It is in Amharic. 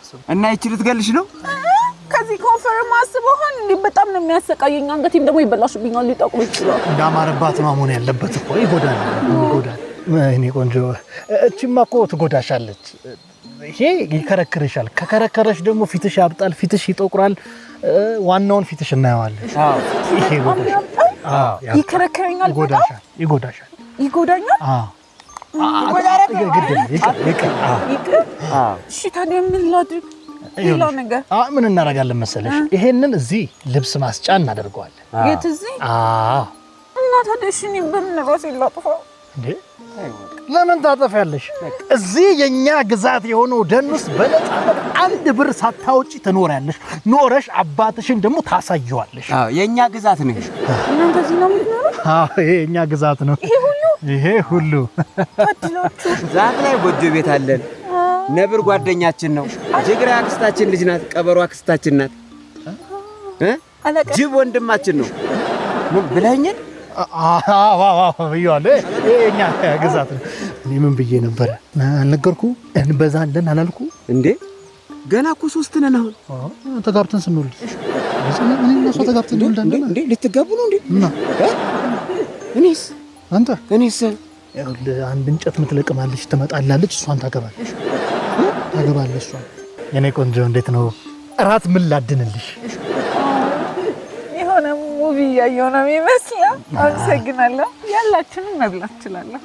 አስብ እና ይቺ ልትገልሽ ነው ከዚህ ኮንፈርም አስበሆን እንዴ በጣም ነው የሚያሰቃየኝ አንገቴም ደግሞ ይበላሽብኛል ሊጠቁም ይችላል እንዳማረባት ማሞን ያለበት እኮ ይጎዳል እኔ ቆንጆ እቺማ እኮ ትጎዳሻለች ይሄ ይከረክርሻል ከከረከረሽ ደግሞ ፊትሽ ያብጣል ፊትሽ ይጠቁራል ዋናውን ፊትሽ እናያዋለን ይሄ ይጎዳሻል ይከረክረኛል ይጎዳሻል ይጎዳኛል እሺ ታዲያ ምን ላድርግ ሌላው ነገር ምን እናደርጋለን መሰለሽ ይሄንን እዚህ ልብስ ማስጫ እናደርገዋለን የት እዚህ እና ታዲያ እሺ በምን ራሴ ላጥፋው እንዴ ለምን ታጠፋለሽ እዚህ የኛ ግዛት የሆነው ደን ውስጥ በነፃነት አንድ ብር ሳታውጪ ትኖሪያለሽ ኖረሽ አባትሽን ደግሞ ታሳየዋለሽ የኛ ግዛት ነው እናንተ እዚህ ነው የምትኖረው ይሄ የኛ ግዛት ነው ይሄ ሁሉ ታድላችሁ ዛፍ ላይ ጎጆ ቤት አለን ነብር ጓደኛችን ነው ጅግራ አክስታችን ልጅ ናት ቀበሮ አክስታችን ናት ጅብ ወንድማችን ነው ምን ብለኸኝ ይዋለ የኛ ግዛት ነው እኔ ምን ብዬ ነበር አልነገርኩ እንበዛለን አላልኩ እንዴ ገና እኮ 3 ነን አሁን ተጋብተን ስንወልድ እኔ እና እሷ ተጋብተን እንወልዳለን እንዴ ልትጋቡ ነው እንዴ እና እኔስ አንድ እንጨት ምትለቅማለች ትመጣላለች እሷን ታገባለች እሷን የኔ ቆንጆ እንዴት ነው እራት ምን ላድንልሽ የሆነ ሙቪ ያየው ነው የሚመስለው አመሰግናለሁ ያላችሁን መብላት እችላለሁ